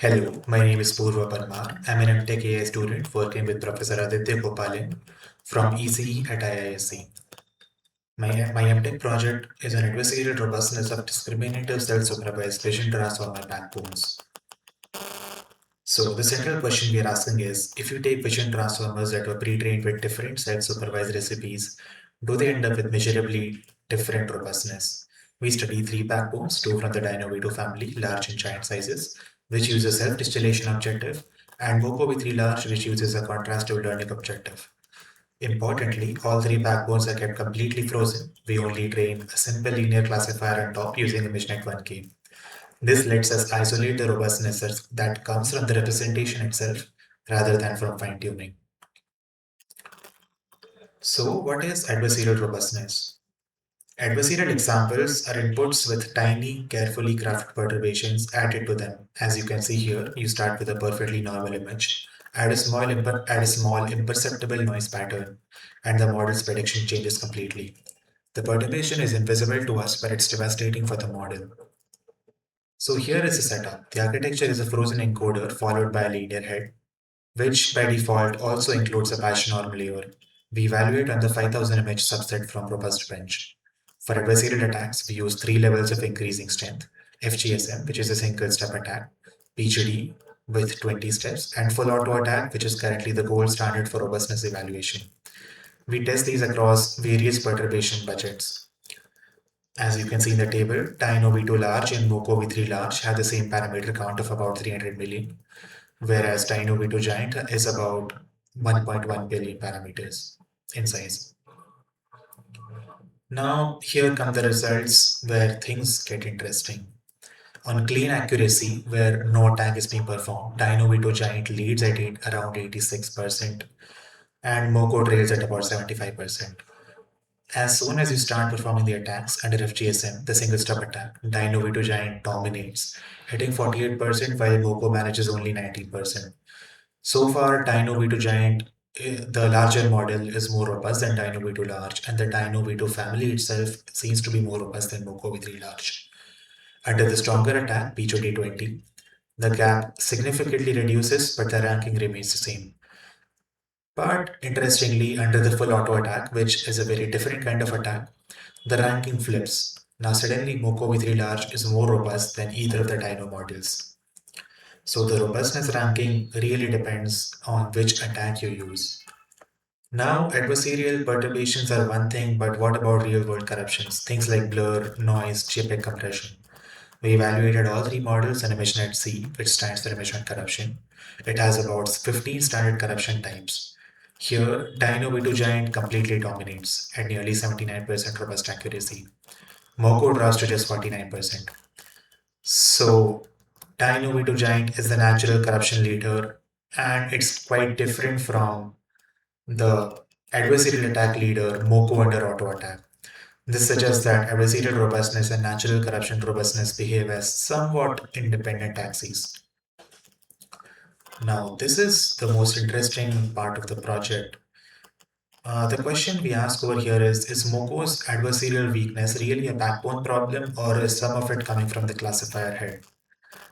Hello, my name is Purva Parmar. I'm an MTech AI student working with Professor Aditya Gopalan from ECE at IISc. My MTech project is an adversarial robustness of discriminative self-supervised vision transformer backbones. So the central question we are asking is, if you take vision transformers that were pre-trained with different self-supervised recipes, do they end up with measurably different robustness? We study three backbones, two from the Dino-V2 family, large and giant sizes, which use a self-distillation objective, and Moco V3 large, which uses a contrastive learning objective. Importantly, all three backbones are kept completely frozen. We only train a simple linear classifier on top using ImageNet 1K. This lets us isolate the robustness that comes from the representation itself rather than from fine-tuning. So, what is adversarial robustness? Adversarial examples are inputs with tiny, carefully crafted perturbations added to them. As you can see here, you start with a perfectly normal image, add a small imperceptible noise pattern, and the model's prediction changes completely. The perturbation is invisible to us, but it's devastating for the model. So here is the setup. The architecture is a frozen encoder followed by a linear head, which by default also includes a patch norm layer. We evaluate on the 5000 image subset from robust bench. For adversarial attacks, we use three levels of increasing strength: FGSM, which is a single step attack, PGD with 20 steps, and full auto attack, which is currently the gold standard for robustness evaluation. We test these across various perturbation budgets. As you can see in the table, Dino V2 large and Moco V3 large have the same parameter count of about 300 million, whereas Dino V2 giant is about 1.1 billion parameters in size. Now, here come the results where things get interesting. On clean accuracy, where no attack is being performed, Dino V2 giant leads at around 86%, and Moco trails at about 75%. As soon as you start performing the attacks under FGSM, the single stop attack, Dino V2 Giant dominates, hitting 48% while Moco manages only 19%. So far, Dino V2 Giant, the larger model, is more robust than Dino V2 Large, and the Dino V2 family itself seems to be more robust than Moco V3 Large. Under the stronger attack, PHOD 20, the gap significantly reduces, but the ranking remains the same. But interestingly, under the full auto attack, which is a very different kind of attack, the ranking flips. Now suddenly Moco V3 Large is more robust than either of the Dino models. So the robustness ranking really depends on which attack you use. Now adversarial perturbations are one thing, but what about real world corruptions? Things like blur, noise, JPEG compression. We evaluated all three models in ImageNet C, which stands for ImageNet corruption. It has about 15 standard corruption types. Here, Dino V2 Giant completely dominates at nearly 79% robust accuracy. Moco drops to just 49%. So, Dino V2 Giant is the natural corruption leader, and it's quite different from the adversarial attack leader, Moco under auto attack. This suggests that adversarial robustness and natural corruption robustness behave as somewhat independent axes. Now, this is the most interesting part of the project. The question we ask over here is Moco's adversarial weakness really a backbone problem, or is some of it coming from the classifier head?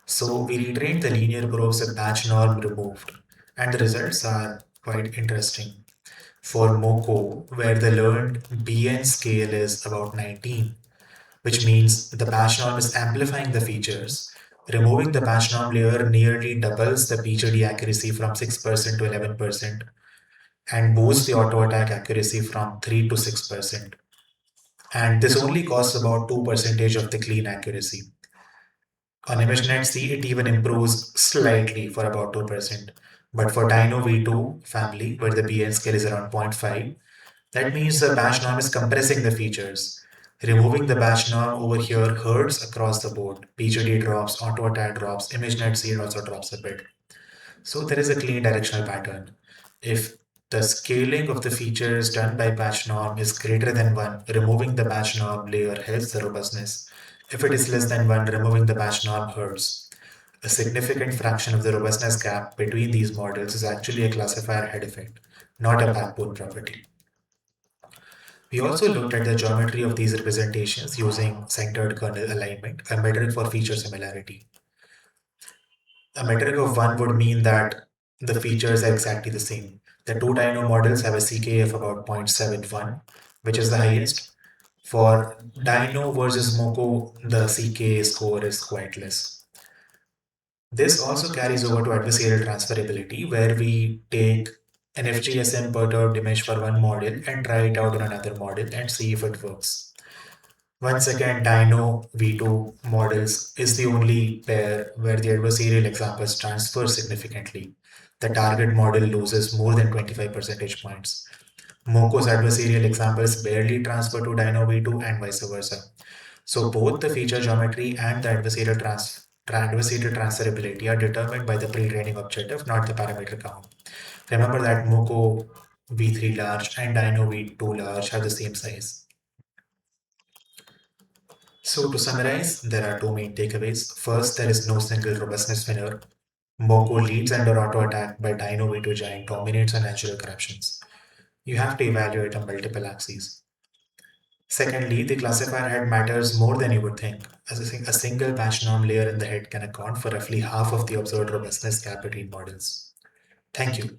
So we retrained the linear probes with batch norm removed, and the results are quite interesting. For Moco, where the learned BN scale is about 19, which means the batch norm is amplifying the features. Removing the batch norm layer nearly doubles the PGD accuracy from 6% to 11% and boosts the auto attack accuracy from 3 to 6%. And this only costs about 2% of the clean accuracy. On ImageNet C, it even improves slightly for about 2%. But for Dino V2 family, where the BN scale is around 0.5, that means the batch norm is compressing the features. Removing the batch norm over here hurts across the board. PGD drops, auto attack drops, ImageNet C also drops a bit. So there is a clean directional pattern. If the scaling of the features done by batch norm is greater than 1, removing the batch norm layer helps the robustness. If it is less than 1, removing the batch norm hurts. A significant fraction of the robustness gap between these models is actually a classifier head effect, not a backbone property. We also looked at the geometry of these representations using centered kernel alignment, a metric for feature similarity. A metric of 1 would mean that the features are exactly the same. The two dino models have a CK of about 0.71, which is the highest. For Dino versus Moco, the CK score is quite less. This also carries over to adversarial transferability, where we take an FGSM perturbed image for one model and try it out on another model and see if it works. Once again, Dino V2 models is the only pair where the adversarial examples transfer significantly. The target model loses more than 25 percentage points. Moco's adversarial examples barely transfer to Dino V2 and vice versa. So both the feature geometry and the adversarial transferability are determined by the pre-training objective, not the parameter count. Remember that Moco V3 large and Dino V2 large have the same size. So to summarize, there are two main takeaways. First, there is no single robustness winner. Moco leads under auto attack, but Dino V2 Giant dominates on natural corruptions. You have to evaluate on multiple axes. Secondly, the classifier head matters more than you would think, as a single patch norm layer in the head can account for roughly half of the observed robustness gap between models. Thank you.